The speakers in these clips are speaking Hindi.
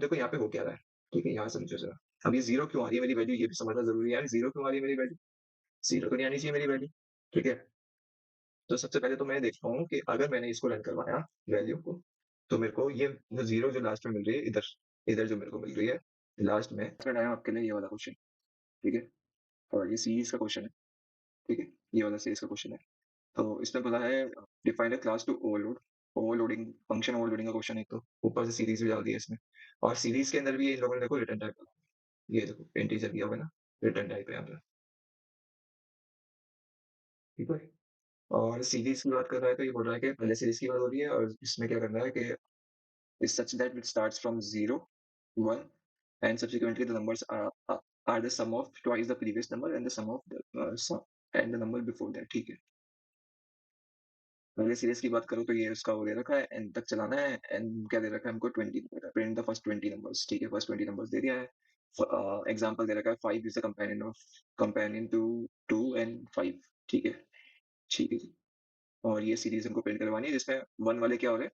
देखो यहाँ पे हो क्या रहा है, ठीक है? यहाँ समझो ज़रा। अब ये 0 क्यों आ रही है मेरी वैल्यू, ये भी समझना ज़रूरी है यार, 0 क्यों आ रही है मेरी वैल्यू? 0 तो नहीं आनी चाहिए मेरी वैल्यू, ठीक है? तो सबसे पहले तो मैं देखता हूँ कि अगर मैंने इसको रन करवाया वैल्यू को, तो मेरे को ये जो 0 जो लास्ट में मिल रही है इधर, इधर जो मेरे को मिल रही है लास्ट में, मैं आया आपके लिए ये वाला क्वेश्चन, ठीक है? और ये सीरीज़ का क्वेश्चन है, ठीक है? ये वाला सीरीज़ का क्वेश्चन है। तो इसमें बोला है define a class to overload, overloading function overloading का क्वेश्चन है एक तो, ऊपर से सीरीज़ भी डाल दी है इसमें। और सीरीज़ के अंदर भी इन लोगों ने देखो रिटर्न टाइप, ये देखो इंटीजर दिया हुआ है ना, रिटर्न टाइप है यहाँ पे, ठीक है? और सीरीज़ की बात कर रहा है तो ये बोल रहा है कि पहले सीरीज़ की बात हो रही है और इसमें क्या करना है कि is such that it starts from 0, 1, and subsequently the numbers are the sum of twice the previous number and the sum of the sum and the number before that, ठीक है? पहले सीरीज की बात करूँ तो ये उसका वो दे रखा है n तक चलाना है, n क्या दे रखा है हमको 20 दे रखा है, प्रिंट द फर्स्ट 20 नंबर्स, ठीक है? फर्स्ट 20 नंबर्स दे दिया है। एग्जांपल दे रखा है 5 is the companion to 2 and 5, ठीक है? ठीक है जी। और ये सीरीज हमको प्रिंट करवानी है जिसमें 1 वाले क्या हो रहे हैं,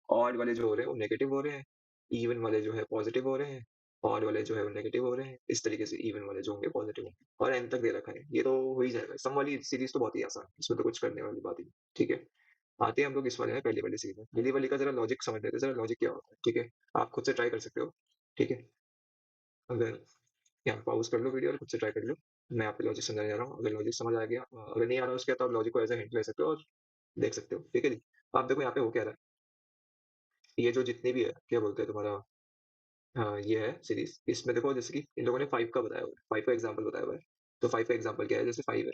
ऑड वाले जो हो रहे हैं वो नेगेटिव हो रहे हैं, इवन वाले जो है पॉजिटिव हो रहे हैं, ऑड वाले जो है वो नेगेटिव हो रहे हैं, इस तरीके से इवन वाले जो होंगे पॉजिटिव होंगे, और एन तक दे रखा है। ये तो हो ही जाएगा। सम वाली सीरीज तो बहुत ही आसान है, इसमें तो कुछ करने वाली बात ही नहीं, ठीक है? आते हैं हम लोग इस वाले में, पहली वाली सीरीज में। पहली वाली का जरा लॉजिक समझ लेते हैं, जरा लॉजिक क्या होता है, ठीक है? आप खुद से ट्राई कर सकते हो, ठीक है? अगर यहाँ पॉज कर लो वीडियो और खुद से ट्राई कर लो। मैं आपको लॉजिक समझाने जा रहा हूँ, अगर लॉजिक समझ आ गया, अगर नहीं आ रहा उसके तो आप लॉजिक को एज ए हिंट ले सकते हो और देख सकते हो, ठीक है जी? आप देखो यहाँ पे हो क्या रहा है, ये जो जितनी भी है, क्या बोलते हैं तुम्हारा, ये है सीरीज, इसमें देखो जैसे कि इन लोगों ने 5 का बताया हुआ है, 5 का एग्जांपल बताया हुआ है। तो 5 का एग्जांपल क्या है, जैसे 5 है,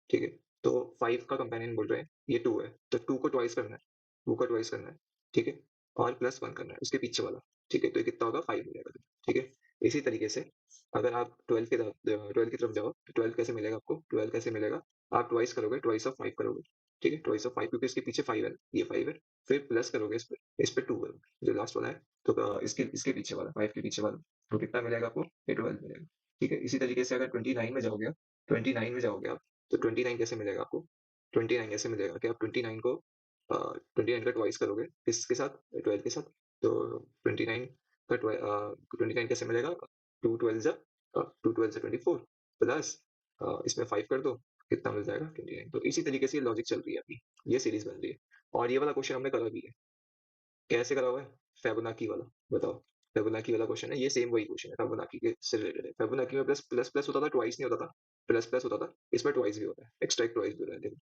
ठीक है? तो 5 का कंपेनियन बोल रहे हैं, ये 2 है, तो 2 को ट्वाइस करना है, 2 को ट्वाइस करना है, ठीक है? और प्लस 1 करना है उसके पीछे वाला, ठीक है? तो ये कितना होगा, 5 हो जाएगा, ठीक है? इसी तरीके से अगर आप 12 की तरफ जाओ, तो 12 कैसे मिलेगा आपको? 12 कैसे मिलेगा? आप ट्वाइस करोगे, ट्वाइस ऑफ 5 करोगे, ठीक है? ट्वाइस ऑफ 5 क्योंकि इसके पीछे 5 है, ये 5 है, फिर प्लस करोगे इस पे 2 है, जो लास्ट वाला है, तो इसके इसके पीछे वाला, 5 के पीछे वाला, तो कितना मिलेगा आपको? ये 12 मिलेगा, ठीक है? इसी तरीके से अगर 29 में जाओगे आप, 29 में जाओगे आप, तो 29 कैसे मिलेगा आपको? 29 ऐसे मिलेगा कि आप 29 को 29 का ट्वाइस करोगे किसके साथ? 12 के साथ। तो 29 का 29 कैसे मिलेगा? 2 12 जा 2 12 जा 24 प्लस इसमें 5 कर दो, कितना मिल जाएगा? 29। तो इसी तरीके से ये लॉजिक चल रही है अभी, ये सीरीज बन रही है। और ये वाला क्वेश्चन हमने करा भी है। कैसे करा हुआ है? फिबोनाची वाला, बताओ। फिबोनाची वाला क्वेश्चन है, ये सेम वही क्वेश्चन है, फिबोनाची के से रिलेटेड है। फिबोनाची में प्लस प्लस प्लस होता था, ट्वाइस नहीं होता था। प्लस प्लस होता था, इसमें ट्वाइस भी होता है, एक्स्ट्रा एक ट्वाइस भी हो रहा है, देखो।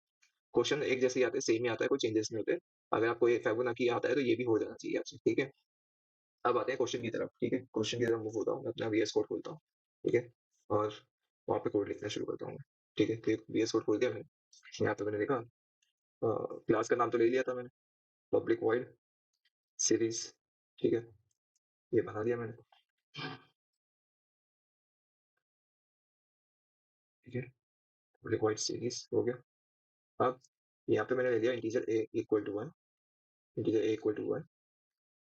क्वेश्चन एक जैसे ही आते हैं, सेम ही आता है, कोई चेंजेस नहीं होते। अगर आपको ये फिबोनाची आता है तो ये भी हो जाना चाहिए आपसे, ठीक है? अब आते हैं क्वेश्चन की तरफ, ठीक है? क्वेश्चन की तरफ मूव होता हूँ, मैं अपना वीएस कोड खोलता हूँ, ठीक है? और वहाँ पे कोड लिखना शुरू करता हूँ मैं, ठीक है? तो वीएस कोड खोल दिया मैंने। यहाँ पे मैंने देखा, क्लास का नाम तो ले लिया था मैंने, पब्लिक वॉइड सीरीज, ठीक है? ये बना दिया मैंने, ठीक है? पब्लिक वॉइड सीरीज हो गया। अब यहाँ पे मैंने ले लिया integer a equal to 1, integer a equal to 1,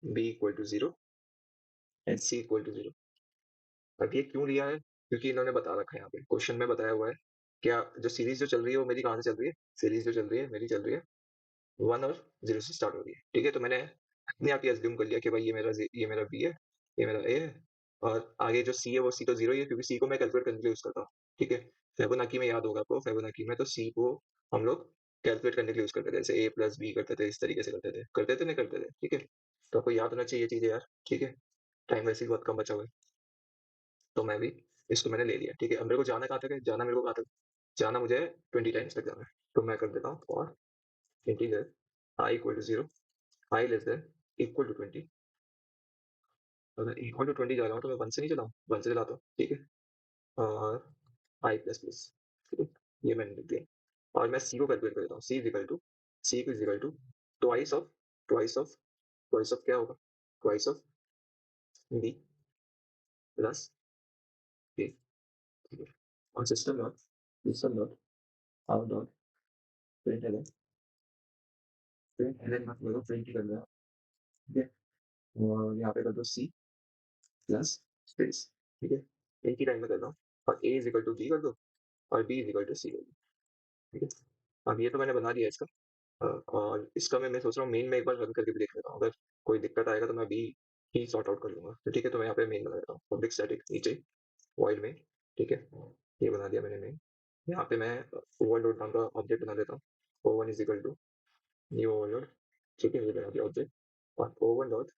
b equal to 0 and c equal to 0। अब ये क्यों लिया है? क्योंकि इन्होंने बता रखा है, यहाँ पे क्वेश्चन में बताया हुआ है, क्या जो सीरीज जो चल रही है वो मेरी कहाँ से चल रही है? सीरीज जो चल रही है मेरी चल रही है 1 और 0 से स्टार्ट हो रही है, ठीक है? तो मैंने अपने आप ही अज्यूम कर लिया कि भाई ये मेरा b है, ये मेरा a है, और आगे जो c है वो c तो 0 ही है, क्योंकि c को मैं कैलकुलेट करने के लिए यूज करता हूँ, ठीक है? फिबोनाची में याद होगा आपको, फिबोनाची में तो c को हम लोग कैलकुलेट करने के लिए यूज करते थे, जैसे a प्लस बी करते थे, इस तरीके से करते थे नहीं करते थे, ठीक है? तो आपको याद होना चाहिए ये चीजें यार, ठीक है? टाइम वैसे ही बहुत कम बचा हुआ है, तो मैं भी इसको मैंने ले लिया, ठीक है? अब मेरे को जाना कहाँ तक है? जाना मेरे को कहाँ तक? जाना मुझे 20 टाइम्स तक जाना है, तो मैं कर देता हूँ और integer i equal to 0, i less than equal to 20। अगर इक्वल टू 20 जा रहा हूँ तो मैं 1 से नहीं चलाऊँ, 1 से चलाता हूँ, ठीक है? और i प्लस प्लस, ठीक है? ये मैंने लिख दिया और मैं c को कैलकुलेट कर देता हूँ। c is equal to twice of twice of twice of क्या होगा? Twice of b plus a, ठीक है? और system dot out dot print LN मत बोलो, प्रिंट ही कर दो, ठीक है? और यहाँ पे कर दो सी प्लस स्पेस, ठीक है? एक ही टाइम में कर रहा हूँ, और ए इज इक्वल टू बी कर दो और बी इज इक्वल टू सी कर दो, ठीक है? अब ये तो मैंने बना दिया इसका। और इसका मैं सोच रहा हूँ मेन में एक बार रन करके भी देख लेता हूँ, अगर कोई दिक्कत आएगा तो मैं बी ही सॉर्ट आउट कर लूंगा। तो ठीक है, तो मैं यहाँ पे मेन बना देता हूँ, पब्लिक स्टैटिक नीचे वॉइड में। ठीक है, ये बना दिया मैंने मेन। यहाँ पे मैं ओवरलोड नाम का ऑब्जेक्ट बना देता हूँ। O1 is equal to new overload. ठीक है, ये बना दिया ऑब्जेक्ट। और O1 डॉट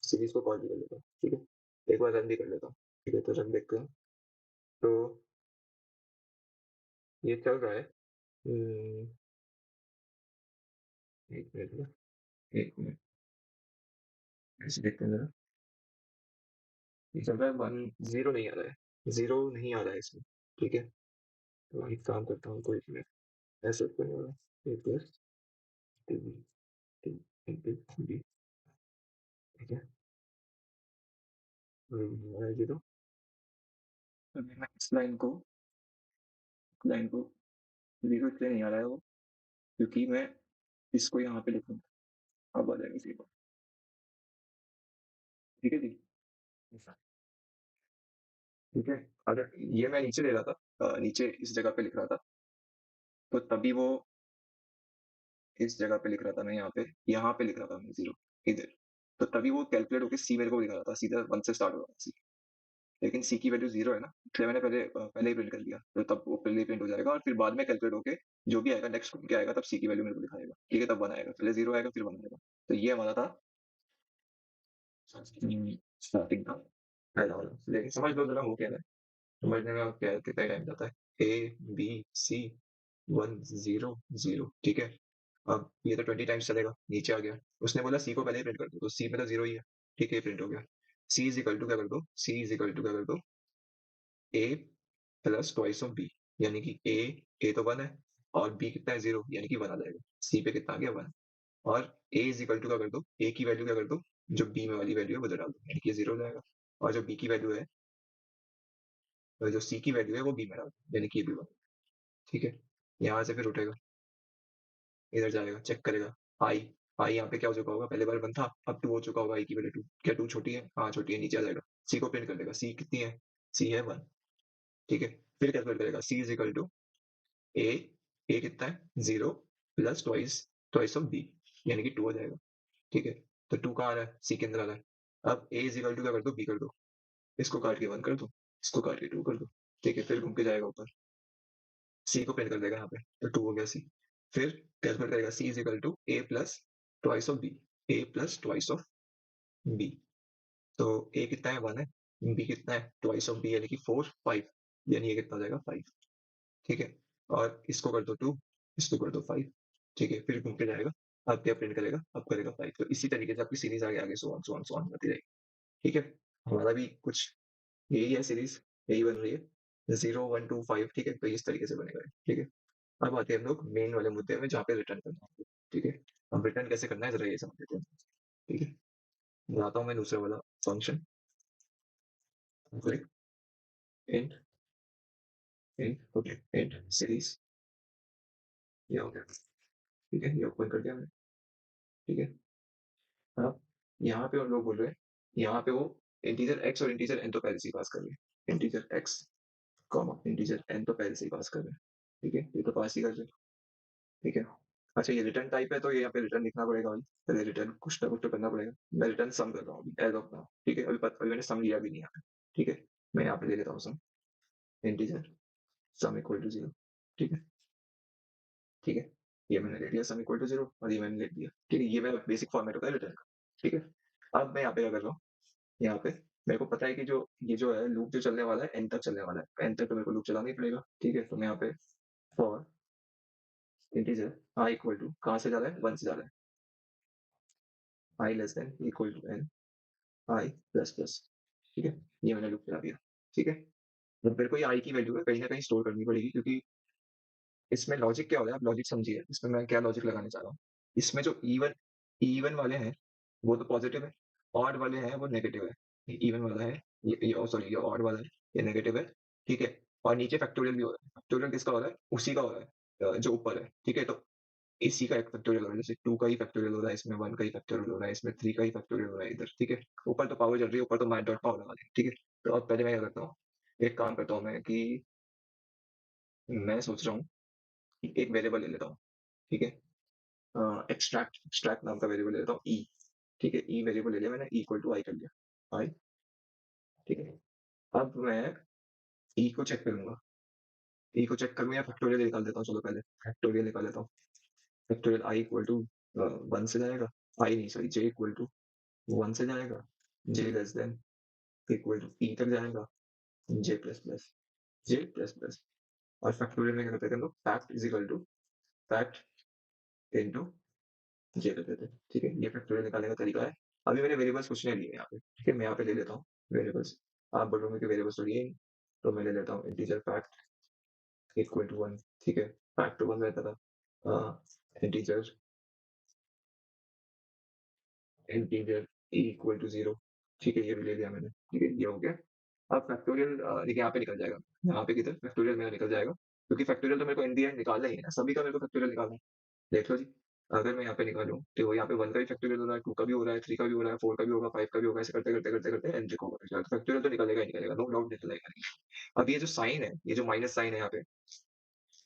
सीरीज को कॉल भी कर लेता हूँ। ठीक है, एक बार रन भी कर लेता हूँ। ठीक है, तो रन देखते हैं। तो ये चल रहा है। एक मिनट ना, एक मिनट, ऐसे देखते हैं जरा। ये चल रहा है 1 0 नहीं आ रहा है, 0 नहीं आ रहा है इसमें। ठीक है, तो एक काम करता हूँ, कोई मिनट, ऐसे करने वाला a plus t b t into b. ठीक है, जीरो। अभी मैं इस लाइन को जीरो इसलिए नहीं आ रहा है वो, क्योंकि मैं इसको यहाँ पे लिखूंगा। अब आ जाएगा जीरो। ठीक है जी। ठीक है, अगर ये मैं नीचे ले रहा था, नीचे इस जगह पे लिख रहा था, तो तभी वो इस जगह पे लिख रहा था मैं, यहाँ पे लिख रहा था मैं जीरो इधर। तो तभी वो कैलकुलेट होकर सी मेरे को दिखा रहा था, सीधा 1 से स्टार्ट हो रहा था सी। लेकिन सी की वैल्यू जीरो है ना, इसलिए मैंने पहले ही प्रिंट कर दिया, तो तब वो पहले ही प्रिंट हो जाएगा, और फिर बाद में कैलकुलेट होके जो भी आएगा नेक्स्ट क्या आएगा, तब सी की वैल्यू मेरे को दिखाएगा। ठीक है, तब 1 आएगा, पहले जीरो आएगा फिर 1 आएगा। तो ये हमारा था स्टार्टिंग का पहला वाला। लेकिन समझ लो जरा हो क्या है, समझने में अब क्या है, कितना टाइम जाता है। A B C 1 0 0। ठीक है, अब ये तो 20 टाइम्स चलेगा, नीचे आ गया। उसने बोला सी को पहले ही प्रिंट कर दो, तो सी में तो जीरो ही है। ठीक है, प्रिंट हो गया। सी इज इक्वल टू क्या कर दो, सी इज इक्वल टू क्या कर दो, ए प्लस ट्वाइस ऑफ बी। यानी कि ए तो 1 है, और बी कितना है, जीरो, यानी कि 1 आ जाएगा। सी पे कितना आ गया, 1। और ए इज इक्वल टू क्या कर दो, ए की वैल्यू क्या कर दो, जो बी में वाली वैल्यू है वो डाल दो, यानी कि जीरो हो जाएगा। और जो बी की वैल्यू है, जो सी की वैल्यू है वो बी में डाल दो, यानी कि ये भी 1। ठीक है, यहाँ से फिर उठेगा, इधर जाएगा, चेक करेगा। आई आई यहाँ पे क्या हो चुका होगा, पहले बार 1 था, अब 2 हो चुका होगा। आई की वैल्यू 2, क्या 2 छोटी है, हाँ छोटी है, नीचे आ जाएगा। सी को प्रिंट कर देगा, सी कितनी है, सी है 1। ठीक है, फिर कैलकुलेट करेगा, सी is equal to A, A कितना है, zero, plus twice twice of B, यानी कि 2 हो जाएगा। ठीक है, तो 2 कहाँ आ रहा है, सी के अंदर आ रहा है। अब ए इज इक्वल टू क्या कर दो, बी कर दो, इसको काट के 1 कर दो, इसको काट के 2 कर दो। ठीक है, फिर घूम के जाएगा ऊपर, सी को प्रिंट कर देगा यहाँ पे, तो 2 हो गया सी। फिर कैलकुलेट करेगा, सी is equal to a plus twice of b, a plus twice of b. तो ए कितना है, 1 है, बी कितना है, ट्वाइस ऑफ बी, यानी कि 4 5, यानी ये कितना हो जाएगा, 5। ठीक है, और इसको कर दो 2, इसको कर दो 5। ठीक है, फिर घूम के जाएगा, अब क्या प्रिंट करेगा, अब करेगा 5। तो इसी तरीके से आपकी सीरीज आगे आगे सो ऑन बढ़ती रहेगी। ठीक है, हमारा भी कुछ यही है सीरीज, यही बन रही है, 0 1 2 5। ठीक है, तो इस तरीके से बनेगा। ठीक है, अब आते हैं हम लोग मेन वाले मुद्दे में, जहाँ पे रिटर्न करना है। ठीक है, अब रिटर्न कैसे करना है जरा ये समझ लेते हैं। ठीक है, बनाता हूँ मैं दूसरा वाला function, int int okay, int series, ये हो गया। ठीक है, ये ओपन कर दिया मैंने। ठीक है, अब यहाँ पे हम लोग बोल रहे हैं, यहाँ पे वो इंटीजर एक्स और इंटीजर एन तो पहले से ही पास कर रहे हैं, integer x comma integer N तो पहले से ही पास कर रहे हैं। ठीक है, ये तो पास ही कर रहे हैं। ठीक है, अच्छा ये रिटर्न टाइप है, तो ये यहाँ पे रिटर्न लिखना पड़ेगा भाई, पहले रिटर्न कुछ ना कुछ तो करना पड़ेगा। मैं रिटर्न सम कर रहा हूँ अभी एज ऑफ नाउ। ठीक है, अभी मैंने सम लिया भी नहीं यहाँ पे। ठीक है, मैं यहाँ पे ले लेता हूँ sum, integer sum equal to zero. ठीक है, ठीक है, ये मैंने ले लिया सम इक्वल टू जीरो, और ये मैंने लिख दिया। ठीक है, ये मेरा बेसिक फॉर्मेट होता है रिटर्न का। ठीक है, अब मैं यहाँ पे क्या कर रहा हूँ, यहाँ पे मेरे को पता है कि जो ये जो है लूप जो चलने वाला है एन तक चलने वाला है, एन तक तो मेरे को लूप चलाना ही पड़ेगा। ठीक है, तो मैं यहाँ पे for integer I equal to कहाँ से जा रहा है, 1 से जा रहा है, i less than equal to n i plus plus. ठीक है, ये मैंने लूप चला दिया। ठीक है, अब मेरे को ये आई की वैल्यू है कहीं ना कहीं स्टोर करनी पड़ेगी, क्योंकि इसमें लॉजिक क्या हो रहा है, आप लॉजिक समझिए, इसमें मैं क्या लॉजिक लगाने चाह रहा हूँ। इसमें जो इवन वाले हैं वो तो पॉजिटिव है, ऑड वाले हैं वो नेगेटिव है। इवन वाला है ये सॉरी, ये ऑड वाला है, ये नेगेटिव है। ठीक है, और नीचे फैक्टोरियल भी हो रहा है। फैक्टोरियल किसका हो रहा है, उसी का हो रहा है, जो ऊपर है। ठीक है, तो इसी का एक फैक्टोरियल हो रहा है, जैसे 2 का ही फैक्टोरियल हो रहा है इसमें, 1 का ही फैक्टोरियल हो रहा है इसमें, 3 का ही फैक्टोरियल हो रहा है इधर। ठीक है, ऊपर तो पावर चल रही है, ऊपर तो मैट डॉट पावर लगा दें। ठीक है, तो अब पहले मैं क्या करता हूँ, एक काम करता हूँ मैं कि मैं सोच रहा हूँ कि एक वेरिएबल ले लेता हूँ। ठीक है, एक्सट्रैक्ट एक्सट्रैक्ट नाम का वेरिएबल ले लेता हूँ ई। ठीक है, ई वेरिएबल ले लिया मैंने, इक्वल टू आई कर लिया, आई। ठीक है, अब मैं ई को चेक करूंगा, ई को चेक करूँ या फैक्टोरियल निकाल देता हूँ, चलो पहले फैक्टोरियल निकाल लेता हूँ। फैक्टोरियल आई इक्वल टू 1 से जाएगा, आई नहीं सॉरी, जे इक्वल टू 1 से जाएगा, j less than equal to e तक जाएगा, j plus plus, j plus plus. और फैक्टोरियल में क्या करते थे हम लोग, fact is equal to fact into j करते थे। ठीक है, ये फैक्टोरियल निकालने का तरीका है। अभी मैंने वेरिएबल्स कुछ नहीं लिए यहाँ पे, ठीक है, मैं यहाँ पे ले लेता हूँ वेरिएबल्स। आप बोलोगे कि वेरिएबल्स तो लिए ही नहीं, तो मैं ले लेता हूँ इंटीजर फैक्ट इक्वल टू 1। ठीक है, फैक्ट तो 1 रहता था, इंटीजर इंटीजर इक्वल टू 0। ठीक है, ये भी ले लिया मैंने, ठीक है, ये हो गया। अब फैक्टोरियल देखिए यहाँ पे निकल जाएगा, यहाँ पे किधर फैक्टोरियल मेरा निकल जाएगा, क्योंकि फैक्टोरियल तो मेरे को इन दी एंड निकालना ही है ना, सभी का मेरे को फैक्टोरियल निकालना है। देख लो जी, अगर मैं यहाँ पे निकालूँ तो यहाँ पे 1 का भी फैक्टोरियल हो रहा है, 2 का भी हो रहा है, 3 का भी हो रहा है, 4 का भी होगा, 5 का भी होगा, ऐसे करते करते करते करते एन तक होगा, तो फैक्टोरियल तो निकलेगा ही निकलेगा, नो डाउट निकलेगा ही। अब ये जो साइन है, ये जो माइनस साइन है यहाँ पे,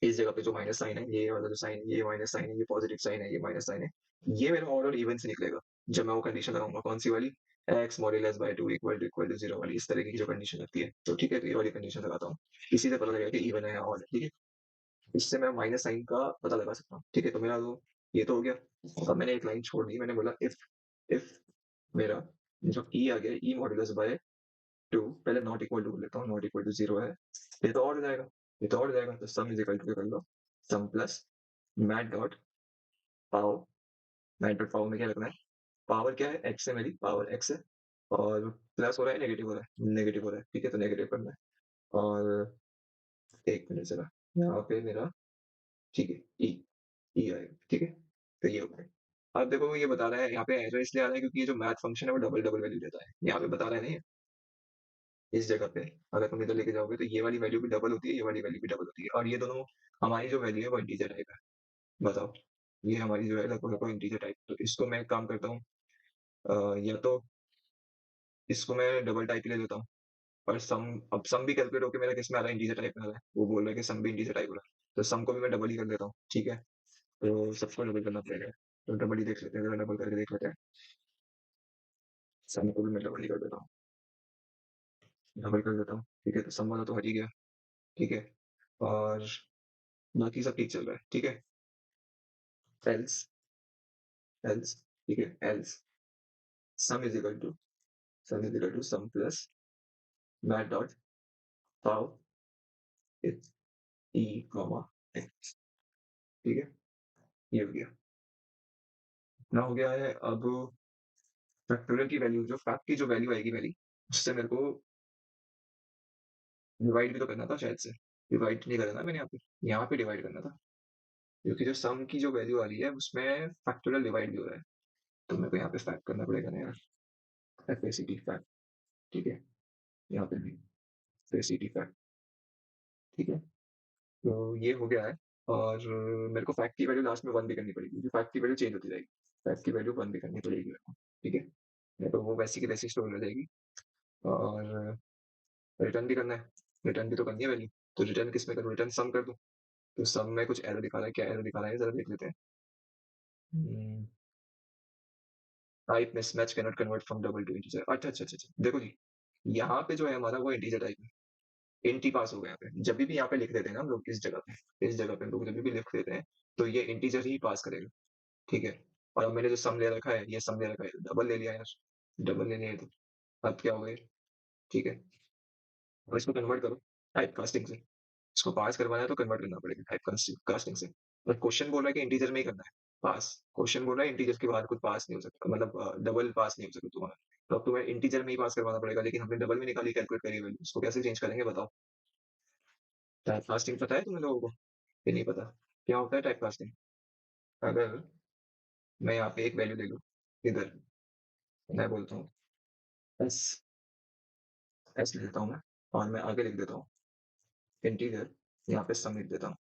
इस जगह पे जो माइनस साइन है, ये वाला जो साइन, ये माइनस साइन है, ये पॉजिटिव साइन है, ये माइनस साइन है, ये मेरा ओवरऑल इवन से निकलेगा। जब मैं वो कंडीशन लगाऊंगा, कौन सी वाली, x modulus by 2 equal to 0 वाली, इस तरह की जो कंडीशन लगती है, तो ठीक है, तो ये वाली कंडीशन लगाता हूँ। इसी से पता लगेगा कि इवन है या ऑड है। ठीक है, इससे मैं माइनस साइन का पता लगा सकता हूँ। ठीक है, तो मेरा तो ये तो हो गया। अब मैंने एक लाइन छोड़ दी, मैंने बोला इफ मेरा जो ई आ गया, ई मॉड्यूलस बाय 2, पहले नॉट इक्वल टू लेता हूँ, नॉट इक्वल टू 0 है, ये तो और हो जाएगा, ये तो और हो जाएगा, तो सम इज इक्वल टू कर लो, sum plus mat dot power, mat dot power में क्या रखना है, पावर क्या है, एक्स है, मेरी पावर एक्स है, और प्लस हो रहा है, नेगेटिव हो रहा है, नेगेटिव हो रहा है, ठीक है, तो नेगेटिव करना है। और एक मिनट जरा, यहाँ पे मेरा, ठीक है, ई ई आएगा, ठीक है, तो ये हो गया। अब देखो ये बता रहा है यहाँ पे एरर इसलिए आ रहा है क्योंकि ये जो मैथ फंक्शन है वो डबल डबल वैल्यू देता है, यहाँ पे बता रहा है नहीं, इस जगह पे अगर तुम इधर लेके जाओगे तो ये वाली वैल्यू भी डबल होती है, ये वाली वैल्यू भी डबल होती है, और ये दोनों हमारी जो वैल्यू है वो इंटीजर टाइप है। बताओ, ये हमारी जो है लगभग लगभग इंटीजर टाइप, तो इसको मैं एक काम करता हूँ, या तो इसको मैं डबल टाइप ले लेता हूँ, और सम, अब सम भी कैलकुलेट होकर मेरा किस में आ रहा है, इंटीजर टाइप में आ रहा है, वो बोल रहा है कि सम भी इंटीजर टाइप हो रहा है, तो सम को भी मैं डबल ही कर देता हूँ। ठीक है, तो सबको डबल करना पड़ेगा, तो डबल ही देख लेते हैं, डबल करके देख लेते हैं, सम को भी मैं डबल ही कर देता हूँ, डबल कर देता हूँ। ठीक है, तो सम वाला तो हट ही गया। ठीक है, और बाकी सब ठीक चल रहा है। ठीक है, एल्स एल्स ठीक है, else sum is equal to, sum is equal to sum plus mat dot pow it E comma X. ठीक है, ये हो गया ना, हो गया है। अब फैक्टोरियल की वैल्यू, जो फैक्ट की जो वैल्यू आएगी मेरी, उससे मेरे को डिवाइड भी तो करना था शायद से, डिवाइड नहीं करना मैंने यहाँ पे डिवाइड करना था, क्योंकि जो सम की जो वैल्यू आ रही है उसमें फैक्टोरियल डिवाइड भी हो रहा है, तो मेरे को यहाँ पे फैक्ट करना पड़ेगा ना यार, एफएसीटी फैक्ट। ठीक है, यहाँ पे भी एफएसीटी फैक्ट। ठीक है, तो ये हो गया है। और मेरे को फैक्ट की वैल्यू लास्ट में 1 भी करनी पड़ेगी, क्योंकि फैक्ट की वैल्यू चेंज होती जाएगी, फैक्ट की वैल्यू 1 भी करनी पड़ेगी मेरे को। ठीक है, नहीं तो वो वैसी की वैसी स्टोर हो जाएगी। और रिटर्न भी करना है, रिटर्न भी तो करनी है वैल्यू, तो रिटर्न किस में करूँ, रिटर्न सम कर दूँ, तो सम में कुछ एरर दिखा रहा है, क्या एरर दिखा रहा है जरा देख लेते हैं। Type mismatch can not convert from double two integer. अच्छा अच्छा अच्छा अच्छा। देखो जी, यहाँ पे जो है हमारा वो इंटीजर टाइप है, इंटी पास हो गया यहाँ पे, जब भी यहाँ पे लिख देते हैं ना हम लोग, इस जगह पे हम लोग जब भी लिख देते हैं तो ये इंटीजर ही पास करेगा। ठीक है, और अब मैंने जो सम ले रखा है, ये सम ले रखा है, डबल ले लिया यार, डबल ले लिया है, तो अब क्या हो गया। ठीक है, और इसको कन्वर्ट करो टाइप कास्टिंग से, इसको पास करवाना है तो कन्वर्ट करना पड़ेगा टाइप कास्टिंग से। और क्वेश्चन बोल रहा है कि इंटीजर में ही करना है पास, क्वेश्चन बोल रहा है इंटीजर के बाद कुछ पास नहीं हो सकता, मतलब डबल पास नहीं हो सकता तुम्हारा, तो अब तुम्हें इंटीजर में ही पास करवाना पड़ेगा, लेकिन हमने डबल में निकाली, कैलकुलेट करी वैल्यू, इसको कैसे चेंज करेंगे बताओ। टाइप कास्टिंग पता है तुम्हें लोगों को, ये नहीं पता क्या होता है टाइप कास्टिंग। अगर मैं यहाँ पे एक वैल्यू ले लूँ, इधर मैं बोलता हूँ एस, एस लिख देता हूँ मैं, और मैं आगे लिख देता हूँ इंटीजर, यहाँ पे सम लिख देता हूँ,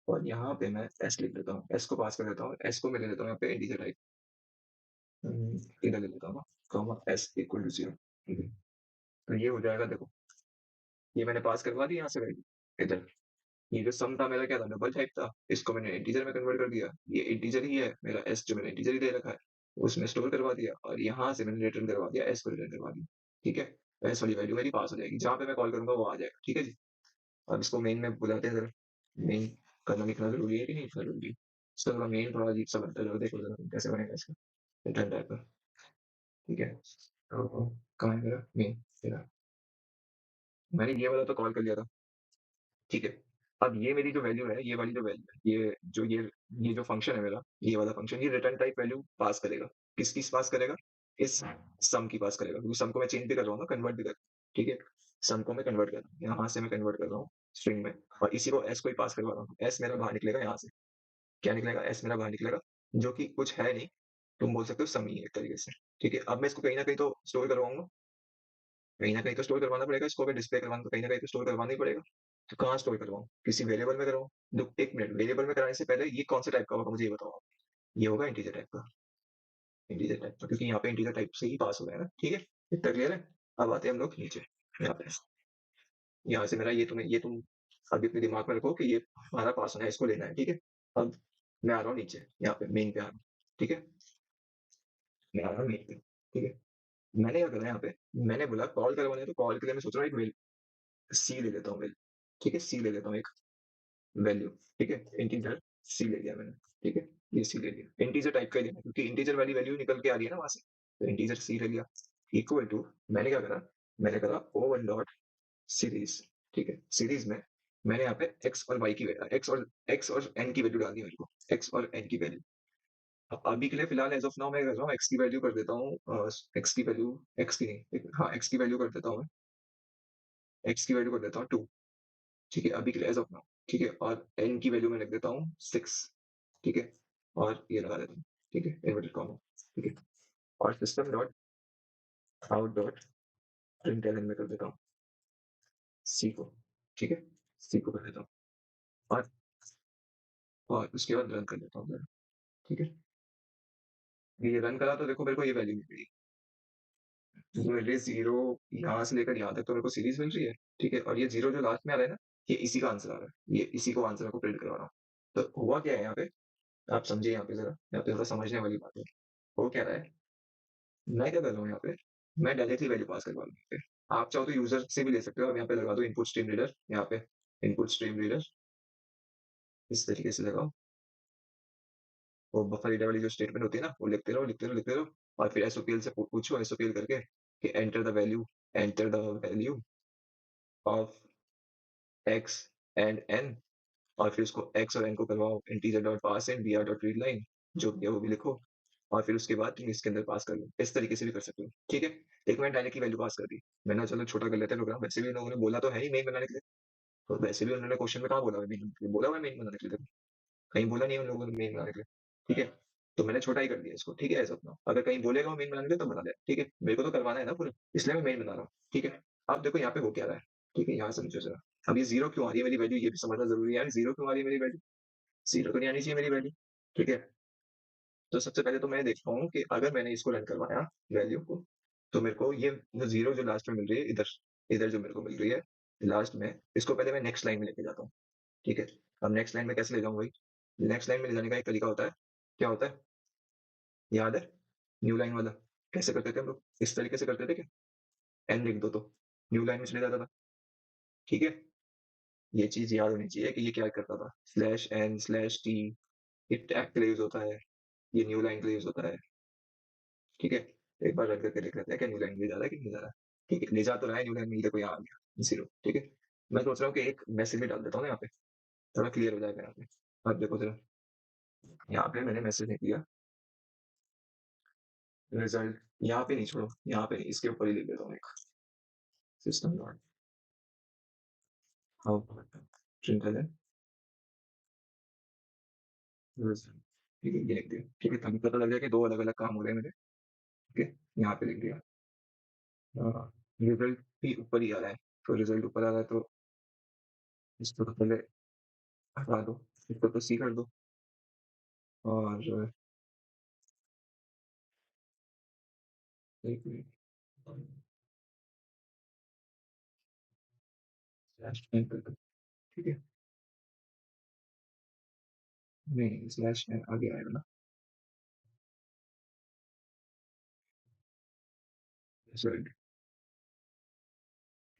और यहाँ पे मैं एस लिख देता हूँ, एस को पास कर देता हूँ, एस को मैं ले लेता हूँ यहाँ पे इंटीजर टाइप, इधर ले लेता हूँ ना, कॉमा एस इक्वल टू 0। तो ये हो जाएगा, देखो ये मैंने पास करवा दी यहाँ से वैल्यू इधर, ये जो सम था मेरा क्या था, डबल टाइप था, इसको मैंने इंटीजर में कन्वर्ट कर दिया, ये इंटीजर ही है मेरा एस, जो मैंने इंटीजर ही दे रखा है। उसमें स्टोर करवा दिया और यहाँ से मैंने रिटर्न करवा दिया, एस को रिटर्न करवा दिया। ठीक है? एस वाली वैल्यू मेरी पास हो जाएगी, जहाँ पे मैं कॉल करूँगा वो आ जाएगा। ठीक है जी? अब इसको मेन में बुलाते हैं ज़रा, मेन करना लिखना ज़रूरी है कि नहीं इतना ज़रूरी है? इसका थोड़ा मेन थोड़ा अजीब-सा बनता है, ज़रा देखो ज़रा कैसे बनेगा इसका रिटर्न टाइप। ठीक है? तो कहाँ है मेरा मेन? मेरा मैंने ये वाला तो कॉल कर लिया था। ठीक है? अब ये मेरी जो वैल्यू है, ये वाली जो वैल्यू है, ये जो फंक्शन है मेरा, ये वाला फंक्शन, ये रिटर्न टाइप वैल्यू पास करेगा। किसकी पास करेगा? इस सम की पास करेगा, क्योंकि सम को मैं चेंज भी कर रहा हूँ ना, कन्वर्ट भी कर रहा हूँ। ठीक है? सम को मैं कन्वर्ट कर रहा हूँ, यहाँ से मैं कन्वर्ट कर रहा हूँ स्ट्रिंग में, और इसी को एस को ही पास करवा रहा हूँ। एस मेरा बाहर निकलेगा यहाँ से। क्या निकलेगा? एस मेरा बाहर निकलेगा, जो कि कुछ है नहीं, तुम बोल सकते हो सम ही है एक तरीके से। ठीक है? अब मैं इसको कहीं न कहीं तो स्टोर करवाऊँगा, कहीं न कहीं तो स्टोर करवाना पड़ेगा इसको, अगर डिस्प्ले करवाना तो कहीं न कहीं तो स्टोर करवाना ही पड़ेगा। तो कहाँ स्टोर करवाऊँ? किसी वेरिएबल में करवाऊँ? दो 1 मिनट, वेरिएबल में कराने से पहले ये कौन से टाइप का होगा मुझे ये बताओ आप? ये होगा इंटीजर टाइप का, इंटीजर टाइप का, क्योंकि यहाँ पे इंटीजर टाइप से ही पास हो रहा है ना, ठीक है? इतना क्लियर है? अब आते हैं हम लोग नीचे, यहाँ पे। यहाँ से मेरा ये तुम अभी अपने दिमाग में रखो कि ये हमारा पास होना है, इसको लेना है, ठीक है? अब मैं आ रहा हूँ नीचे, यहाँ पे मेन पे आ रहा हूँ, ठीक है? मैं आ रहा हूँ मेन पे, ठीक है? मैंने क्या करा है यहाँ पे, मैंने बोला कॉल करवाना है, तो कॉल के लिए मैं सोच रहा हूँ एक सी ले लेता हूँ वैल्यू, ठीक है? सी ले लेता हूँ एक वैल्यू, ठीक है? इंटीजर सी ले लिया मैंने, ठीक है? ये सी ले लिया, इंटीजर टाइप का ही लेना है, क्योंकि इंटीजर वाली वैल्यू निकल के आ रही है ना वहां से, तो इंटीजर सी ले लिया, इक्वल टू, मैंने क्या करा, मैंने करा ओ वन डॉट सीरीज, ठीक है? सीरीज में मैंने यहाँ पे एक्स और वाई की एक्स और एन की वैल्यू डाल दी मेरे को, एक्स और एन की वैल्यू। अब अभी के लिए फिलहाल एज ऑफ नाउ मैं कर रहा हूँ एक्स की वैल्यू कर देता हूँ, एक्स की वैल्यू, एक्स की नहीं, हाँ एक्स की वैल्यू कर देता हूँ मैं, एक्स की वैल्यू कर देता हूँ 2, ठीक है? अभी के लिए एज़ ऑफ नाउ, ठीक है? और n की वैल्यू मैं लिख देता हूँ 6, ठीक है? और ये लगा देता हूँ, ठीक है? इन्वर्टेड कॉमा, ठीक है? और system dot out dot println में कर देता हूँ सी को, ठीक है? सी को कर देता हूँ और उसके बाद रन कर देता हूँ ज़रा, ठीक है? ये रन करा तो देखो मेरे को ये वैल्यू मिल गई। तो मेरे 0 यहाँ से लेकर यहाँ तक तो मेरे को सीरीज़ मिल रही है, ठीक है? और ये 0 जो लास्ट में आ रहा है ना, ये इसी का आंसर आ रहा है। ये इसी को आंसर को प्रिंट करवा रहा हूँ। तो हुआ क्या है यहाँ पे, आप समझिए यहाँ पे ज़रा समझने वाली बात है। हो क्या रहा है, मैं क्या कर रहा हूँ यहाँ पे, मैं डायरेक्टली वैल्यू पास करवा रहा हूँ यहाँ पे। आप चाहो तो यूज़र से भी ले सकते हो, आप यहाँ पे लगा दो इनपुट स्ट्रीम रीडर, यहाँ पे इनपुट स्ट्रीम रीडर इस तरीके से लगाओ, वो बफर रीडर वाली जो स्टेटमेंट होती है ना, वो लिखते रहो, लिखते रहो, लिखते रहो, और फिर एसओपीएल से पूछो एसओपीएल करके कि enter the value of x and N, और फिर उसको एक्स और एन को करवाओ integer dot parse int br dot read line, जो भी है वो भी लिखो, और फिर उसके बाद तुम इसके अंदर पास कर लो। इस तरीके से भी कर सकते हो, ठीक है? एक मैंने डायरेक्टली वैल्यू पास कर दी, मैंने चलो छोटा कर लेते हैं प्रोग्राम, वैसे भी उन लोगों ने बोला तो है ही मेन बनाने के लिए, तो वैसे भी उन्होंने क्वेश्चन में कहाँ बोला है मेन बनाने के लिए, बोला हुआ है मेन बनाने के लिए, कहीं बोला नहीं है उन लोगों ने मेन बनाने के लिए, ठीक है? तो मैंने छोटा ही कर दिया इसको, ठीक है? ऐसा अपना अगर कहीं बोलेगा वो मेन बनाने के लिए तो बना दे, ठीक है? मेरे को तो करवाना है ना पूरा, इसलिए मैं मेन बना रहा हूँ, ठीक है? अब देखो यहाँ पे हो क्या रहा है, ठीक है? यहाँ समझो जरा, अब ये जीरो क्यों आ रही है मेरी वैल्यू, ये भी समझना जरूरी है यार, जीरो क्यों आ रही है मेरी वैल्यू, जीरो तो नहीं आनी चाहिए मेरी वैल्यू, ठीक है? तो सबसे पहले तो मैं देखता हूँ कि अगर मैंने इसको रन करवाया वैल्यू को, तो मेरे को ये जो जीरो जो लास्ट में मिल रही है इधर, इधर जो मेरे को मिल रही है लास्ट में, इसको पहले मैं नेक्स्ट लाइन में लेके जाता हूँ, ठीक है? अब नेक्स्ट लाइन में कैसे ले जाऊँ भाई, नेक्स्ट लाइन में ले जाने का एक तरीका होता है, क्या होता है याद है? न्यू लाइन वाला, कैसे करते थे हम लोग, इस तरीके से करते थे क्या, एन लिख दो तो न्यू लाइन में चले जाता था, ठीक है? ये चीज याद होनी चाहिए कि ये क्या करता था, स्लैश एन स्लैश टी, ये टैग के लिए यूज होता है, ये न्यू लाइन के लिए यूज होता है, ठीक है? एक बार रन करके देख लेते हैं क्या न्यू लाइन ले जा रहा है कि नहीं जा रहा है, ठीक है? ले जा तो रहा है न्यू लाइन में, देखो यहाँ आ गया जीरो, ठीक है? मैं सोच रहा हूँ कि एक मैसेज भी डाल देता हूँ ना यहाँ पे, थोड़ा क्लियर हो जाएगा यहाँ पे। अब देखो जरा, यहाँ पे मैंने मैसेज नहीं दिया, रिजल्ट, यहाँ पे नहीं, छोड़ो यहाँ पे नहीं, इसके ऊपर ही लिख देता हूँ एक, system dot output println result, ठीक है? ये लिख दिया, ठीक है? तभी पता लग गया कि दो अलग अलग काम हो रहे हैं मेरे, ठीक है? यहाँ पे लिख दिया, रिजल्ट भी ऊपर ही आ रहा है, तो रिजल्ट ऊपर आ रहा है तो इसको तो पहले हटा दो, इसको तो सी कर दो, और एक मिनट, स्लैश एन कर दो, ठीक है? नहीं, स्लैश एन आगे आएगा ना, रिजल्ट।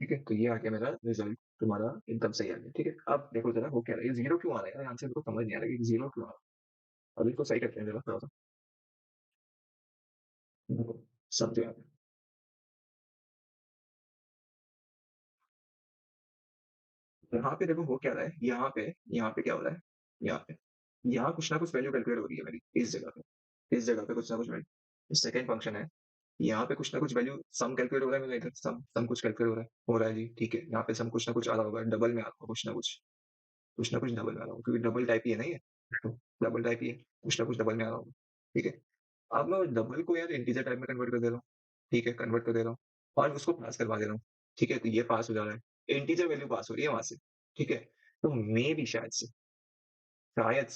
ठीक है, तो ये आ गया मेरा रिजल्ट, तुम्हारा एकदम सही आ गया। ठीक है, अब देखो जरा हो क्या रहा है, ये जीरो क्यों आ रहा है, आंसर मेरे को समझ नहीं आ रहा है कि जीरो क्यों आ रहा है। अभी तो सही करते हैं जरा थोड़ा सा। देखो, समझो आप। यहाँ पे देखो हो क्या रहा है, यहाँ पे क्या हो रहा है, यहाँ पे, यहाँ कुछ ना कुछ वैल्यू कैलकुलेट हो रही है मेरी इस जगह पे, इस जगह पे कुछ ना कुछ वैल्यू, सेकंड फंक्शन है, यहाँ पे कुछ ना कुछ वैल्यू सम कैलकुलेट हो रहा है मेरा, इधर सम सम कुछ कैलकुलेट हो रहा है जी। ठीक है, यहाँ पे सम कुछ ना कुछ आ रहा होगा, डबल में आ रहा होगा कुछ ना कुछ डबल में आ रहा होगा, क्योंकि डबल टाइप ही है ना ये, डबल टाइप ही है, कुछ ना कुछ डबल में आ रहा होगा। ठीक है, अब मैं डबल को यार इंटीजर टाइप में कन्वर्ट कर दे रहा हूँ। ठीक है, कन्वर्ट कर दे रहा हूँ और उसको पास करवा दे रहा हूँ। ठीक है, तो ये पास हो जा रहा है, इंटीजर वैल्यू पास हो रही है वहां से। ठीक है, तो मे भी शायद से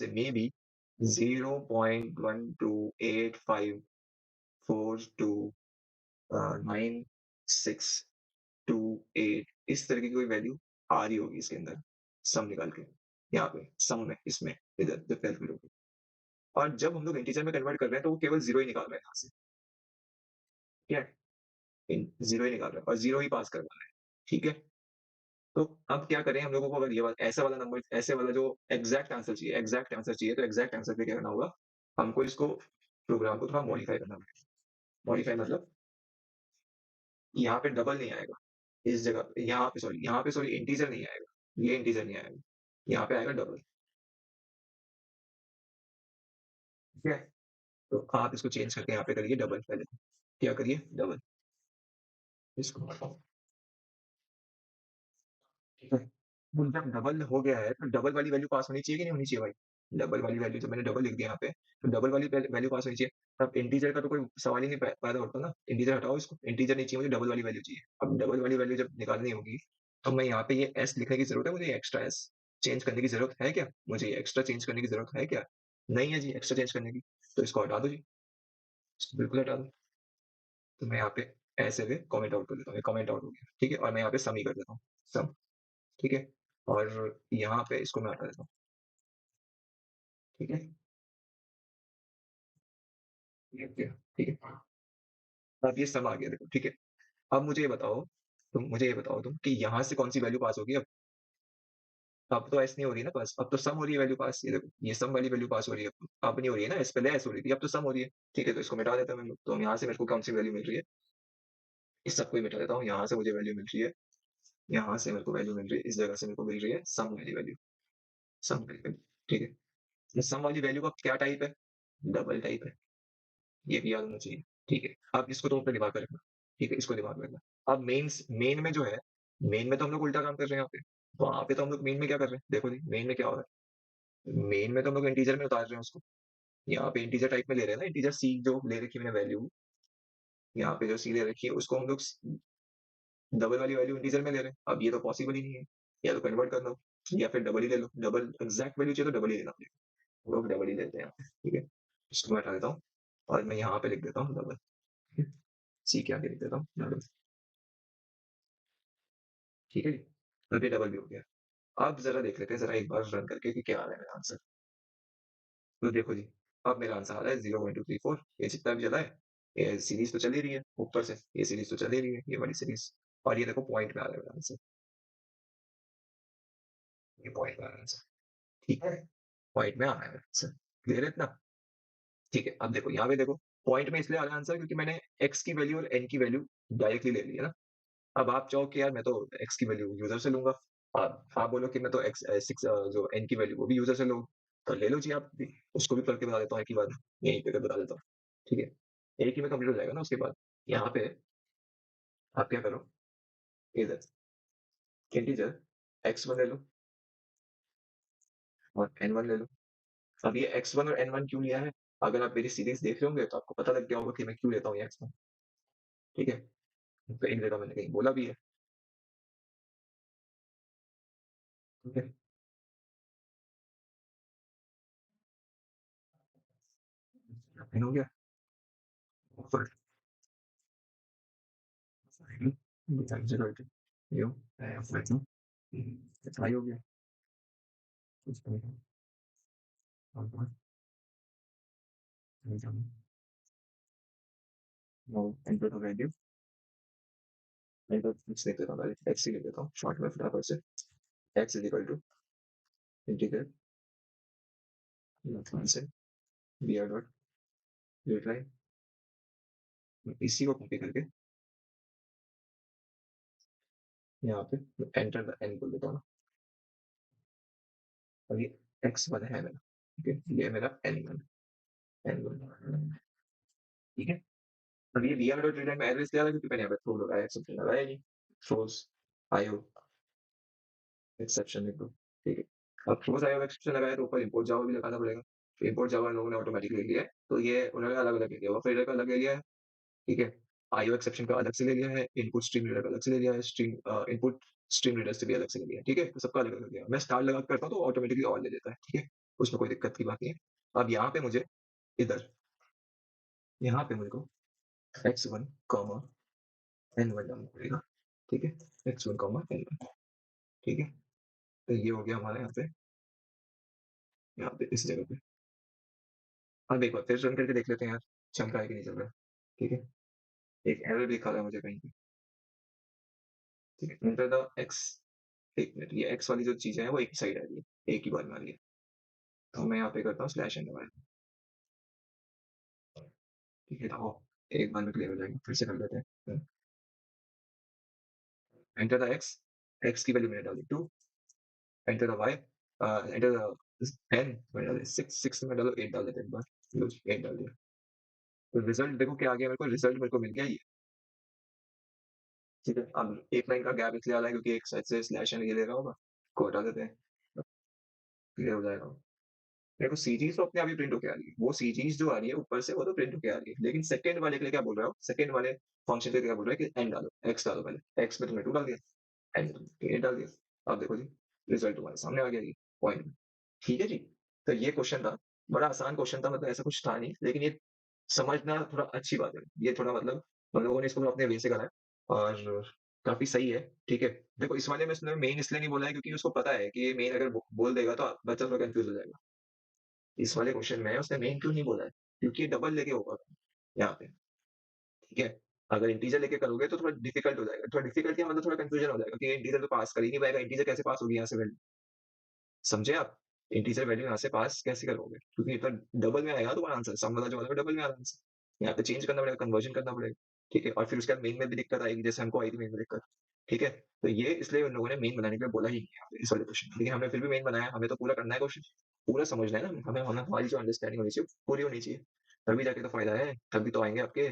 मे भी 0.128542962 8 इस तरह की कोई वैल्यू आ रही होगी इसके अंदर, सम निकाल के, यहाँ पे सम में, इसमें इधर जब कैलकुलेट होगी। और जब हम लोग इंटीजर में कन्वर्ट कर रहे हैं तो वो केवल जीरो ही निकाल रहा है यहाँ से। ठीक है, जीरो ही निकाल रहा है और जीरो ही पास करवा रहा है। ठीक है, तो अब क्या करें हम लोगों को, अगर ये वाला ऐसा वाला नंबर, ऐसे वाला जो एग्जैक्ट आंसर चाहिए, तो एग्जैक्ट आंसर पे क्या करना होगा, हमको इसको, प्रोग्राम को थोड़ा मॉडिफाई करना पड़ेगा। मॉडिफाई मतलब यहाँ पे डबल नहीं आएगा, इस जगह पे, यहाँ पे सॉरी इंटीजर नहीं आएगा, ये इंटीजर नहीं आएगा, यहाँ पे आएगा डबल। ठीक है, तो आप इसको चेंज करके यहाँ पे करिए डबल, पहले क्या करिए डबल, इसको, ठीक है। वो जब डबल हो गया है तो डबल वाली वैल्यू पास होनी चाहिए कि नहीं होनी चाहिए भाई, डबल वाली वैल्यू, जब मैंने डबल लिख दिया यहाँ पे, तो डबल वाली वैल्यू पास होनी चाहिए। अब इंटीजर का तो कोई सवाल ही नहीं पैदा होता ना, इंटीजर हटाओ इसको, इंटीजर नहीं चाहिए मुझे, डबल वाली वैल्यू चाहिए। अब डबल वाली वैल्यू जब निकालनी होगी, तो मैं यहाँ पे ये एस लिखने की जरूरत है मुझे, एक्स्ट्रा एस चेंज करने की जरूरत है क्या, मुझे एक्स्ट्रा चेंज करने की जरूरत है क्या, नहीं है जी एक्स्ट्रा चेंज करने की, तो इसको हटा दो जी, इसको बिल्कुल हटा दो। तो मैं यहाँ पे ऐसे भी कमेंट आउट कर देता हूँ, कमेंट आउट हो गया। ठीक है, और मैं यहाँ पे सम ही कर देता हूँ, सम। ठीक है, और यहाँ पे इसको मैं हटा देता हूँ। ठीक है, ये गया। ठीक है, अब ये सम आ गया देखो। ठीक है, अब मुझे ये बताओ तुम कि यहाँ से कौन सी वैल्यू पास होगी अब तो एस नहीं हो रही है ना पास, अब तो सम हो रही है वैल्यू पास, ये देखो ये सम वाली वैल्यू पास हो रही है, अब नहीं हो रही है ना, एस पहले एस हो रही थी, अब तो सम हो रही है। ठीक है, तो इसको मिटा देता हूँ मैं, तो हम यहाँ से मेरे को कौन सी वैल्यू मिल रही है, इस सबको ही मिटा देता हूँ, यहाँ से मुझे वैल्यू मिल रही है, यहाँ से मेरे को वैल्यू मिल रही है, इस जगह से मेरे को मिल रही है सम वाली वैल्यू, सम वाली वैल्यू। ठीक है, ये सम वाली वैल्यू का क्या टाइप है, डबल टाइप है, ये भी याद होना चाहिए। ठीक है, अब इसको तो अपने दिमाग में रखना। ठीक है, इसको दिमाग में रखना। अब मेन में जो है, मेन में तो हम लोग उल्टा काम कर रहे हैं यहाँ पे, वहां पे तो हम लोग मेन में क्या कर रहे हैं, देखो जी मेन में क्या हो रहा है, मेन में तो हम लोग इंटीजर में उतार रहे हैं उसको, यहाँ पे इंटीजर टाइप में ले रहे हैं ना, इंटीजर सी जो ले रखी है मैंने वैल्यू, यहाँ पे जो सी ले रखी है उसको हम लोग डबल वाली वैल्यू इंटीजर में ले रहे हैं। अब ये तो पॉसिबल ही नहीं है, या तो कन्वर्ट कर लो या फिर डबल ही ले लो, डबल एग्जैक्ट वैल्यू चाहिए तो डबल ही लेना पड़ेगा, हम लोग डबल ही लेते हैं यहाँ पे। ठीक है, इसको मैं हटा देता हूँ और मैं यहाँ पे लिख देता हूँ डबल, सी के आगे लिख देता हूँ डबल। ठीक है जी, अब ये डबल भी हो गया। अब जरा देख लेते हैं जरा एक बार रन करके कि क्या आ रहा है मेरा आंसर। तो देखो जी, अब मेरा आंसर आ रहा है 0.234, ये जितना भी चला है, ये सीरीज तो चल ही रही है ऊपर से, ये सीरीज तो चल ही रही है, ये वाली सीरीज, और ये देखो पॉइंट में आ रहा है मेरा आंसर, ये पॉइंट में आ रहा है आंसर। ठीक है, पॉइंट में आ रहा है मेरा आंसर, क्लियर है इतना। ठीक है, अब देखो यहाँ पे देखो, पॉइंट में इसलिए आ रहा है आंसर क्योंकि मैंने एक्स की वैल्यू और एन की वैल्यू डायरेक्टली ले ली है ना। अब आप चाहो कि यार मैं तो एक्स की वैल्यू यूजर से लूंगा, आप बोलो कि मैं तो एक्स सिक्स जो एन की वैल्यू वो भी यूजर से लूँ, तो ले लो जी आप भी, उसको भी करके बता देता हूँ एक ही बार, यहीं पे बता देता हूँ। ठीक है, एक ही में कंप्लीट हो जाएगा ना, उसके बाद यहाँ पे आप क्या करो, इधर इंटीजर एक्स वन ले लो और एन वन ले लो। अब ये एक्स वन और एन वन क्यों लिया है, अगर आप मेरी सीरीज देख रहे होंगे तो आपको पता लग गया होगा कि मैं क्यों लेता हूँ ये एक्स वन। ठीक है, तो इन जगह मैंने कहीं बोला भी है। ठीक है, एन हो गया, ऊपर जगह यो आई हो गया, कुछ नो एंटर द वैल्यू, मैं तो x लिख देता हूँ पहले, x ही लिख देता हूँ शॉर्ट में फटाफट से। x is equal to integral one से बी आर डॉट यूटिलाइन, इसी को कॉपी करके यहाँ पे एंटर द एन बोल देता हूँ। और ये x1 है मेरा, ठीक है, ये मेरा n1, n1, ठीक है। अब ये बी आर डॉट यूटिलाइन में एड्रेस दिया था क्योंकि मैंने यहाँ पे थ्रो लगाया, एक्सेप्शन लगाया नहीं, थ्रोस आयो एक्सेप्शन लिख दो, ठीक है। अब थ्रोस आयो एक्सेप्शन लगाया तो ऊपर इम्पोर्ट जावा भी लगाना पड़ेगा, इम्पोर्ट जावा लोगों ने ऑटोमेटिकली लिया है, तो ये उन्होंने अलग अलग लिया हुआ, फिर अलग ले लिया है, ठीक है। आईओ एक्सेप्शन का अलग से ले लिया है, इनपुट स्ट्रीम रीडर का अलग से ले लिया है, स्ट्रीम इनपुट स्ट्रीम रीडर से भी अलग से ले लिया है, ठीक है, तो सबका अलग अलग लिया है। मैं स्टार लगा के करता हूँ तो ऑटोमेटिकली ऑल ले लेता है, ठीक है, उसमें कोई दिक्कत की बात नहीं है। अब यहाँ पे मुझे इधर, यहाँ पे मुझे को x1 कॉमा n1 डालना पड़ेगा, ठीक है, x1 कॉमा n1, ठीक है। तो ये हो गया हमारा यहाँ पे इस जगह पे। अब एक बार फिर रन करके देख लेते हैं यार, चल रहा है कि नहीं चल रहा है, ठीक है। एक एरर दिखा रहा है मुझे कहीं पे, ठीक है, एंटर द एक्स, एक मिनट, ये एक्स वाली जो चीजें हैं वो एक ही साइड आ रही है, एक ही बार में आ रही है, तो मैं यहाँ पे करता हूँ स्लैश एंड दबाया, ठीक है, तो एक बार में क्लियर हो जाएगा, फिर से कर लेते हैं। एंटर द एक्स, एक्स की वैल्यू मैंने डाली 2, enter the Y, enter the 10 मैंने डाले 6, 6 में डालो 8 डाल देते हैं एक बार, लो जी 8 डाल दिया। तो रिजल्ट देखो क्या आ गया मेरे को, रिजल्ट मेरे को मिल गया ये, ठीक है। अब एक लाइन का गैप इसलिए आ रहा है क्योंकि एक साइड से स्लैश एंड ये ले रहा होगा, को हटा देते हैं, क्लियर हो जाएगा। देखो सीरीज तो अपने आप ही प्रिंट होके आ रही है, वो सीरीज जो आ रही है ऊपर से वो तो प्रिंट होके आ रही है, लेकिन सेकंड वाले के लिए क्या बोल रहा हो, सेकंड वाले फंक्शन के लिए क्या बोल रहा है कि एन डालो, एक्स डालो, पहले एक्स में तुमने 2 डाल दिया, एन में 8 डाल दिया, अब देखो जी रिजल्ट तुम्हारे सामने आ गया, ये पॉइंट, ठीक है जी। तो ये क्वेश्चन था, बड़ा आसान क्वेश्चन था, मतलब ऐसा कुछ था नहीं, लेकिन ये समझना थोड़ा अच्छी बात है, ये थोड़ा मतलब हम लोगों ने इसको अपने वे से करा है और काफी सही है, ठीक है। देखो इस वाले में उसने मेन इसलिए नहीं बोला है क्योंकि उसको पता है कि ये मेन अगर बोल देगा तो बच्चा थोड़ा कंफ्यूज हो जाएगा, इस वाले क्वेश्चन में उसने मेन क्यों नहीं बोला है, क्योंकि ये डबल लेके होगा यहाँ पे, ठीक है। अगर इंटीजर लेके करोगे तो थोड़ा डिफिकल्ट हो जाएगा, थोड़ा डिफिकल्ट क्या मतलब थोड़ा कंफ्यूजन हो जाएगा कि इंटीजर तो पास कर ही नहीं पाएगा, इंटीजर कैसे पास होगी यहाँ से वैल्यू, समझे आप, इंटीजर वैल्यू यहाँ से पास कैसे करोगे, क्योंकि इतना डबल में आएगा तुम्हारा आंसर, सम वाला जो वाला डबल में आ रहा है आंसर, यहाँ पे चेंज करना पड़ेगा, कन्वर्जन करना पड़ेगा, ठीक है। और फिर उसके बाद मेन में भी दिक्कत आएगी जैसे हमको आई थी मेन में दिक्कत, ठीक है। तो ये इसलिए उन लोगों ने मेन बनाने के लिए बोला ही नहीं है इस वाले क्वेश्चन, लेकिन हमने फिर भी मेन बनाया, हमें तो पूरा करना है क्वेश्चन, पूरा समझना है ना हमें, हमें हमारी जो अंडरस्टैंडिंग होनी चाहिए पूरी होनी चाहिए, तभी जाके तो फायदा है, तभी तो आएंगे आपके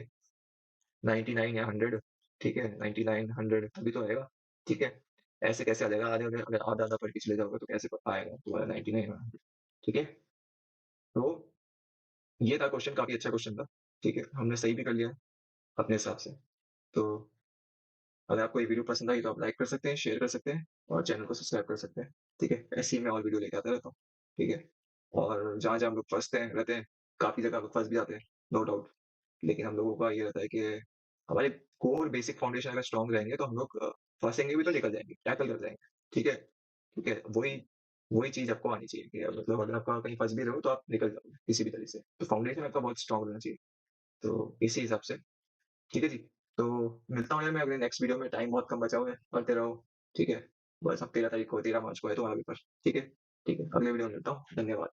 99 या 100, ठीक है, 99 100 तभी तो आएगा, ठीक है। ऐसे कैसे आ जाएगा, आधे आधे अगर आधा आधा पढ़ के चले जाओगे तो कैसे आएगा तुम्हारा 99 100, ठीक है। तो ये था क्वेश्चन, काफी अच्छा क्वेश्चन था, ठीक है, हमने सही भी कर लिया है अपने हिसाब से। तो अगर आपको ये वीडियो पसंद आई तो आप लाइक कर सकते हैं, शेयर कर सकते हैं और चैनल को सब्सक्राइब कर सकते हैं, ठीक है। ऐसे ही मैं और वीडियो लेके आता रहता हूँ, ठीक है। और जहाँ जहाँ हम लोग फंसते हैं रहते हैं, काफी जगह हम लोग फंस भी जाते हैं, नो डाउट, लेकिन हम लोगों का ये रहता है कि हमारे कोर बेसिक फाउंडेशन अगर स्ट्रांग रहेंगे तो हम लोग फंसेंगे भी तो निकल जाएंगे, टैकल कर जाएंगे, ठीक है, ठीक है। वही वही चीज आपको आनी चाहिए कि मतलब अगर आप कहीं फंस भी रहे हो तो आप निकल जाओगे किसी भी तरह से, तो फाउंडेशन आपका बहुत स्ट्रांग रहना चाहिए, तो इसी हिसाब से, ठीक है जी। तो मिलता हूँ यार मैं अगले नेक्स्ट वीडियो में, टाइम बहुत कम बचा हुआ है, पढ़ते रहो, ठीक है। बस अब 13 तारीख को, 13 मार्च को है तुम्हारा पेपर, ठीक है, ठीक है, अगले वीडियो में मिलता हूँ, धन्यवाद।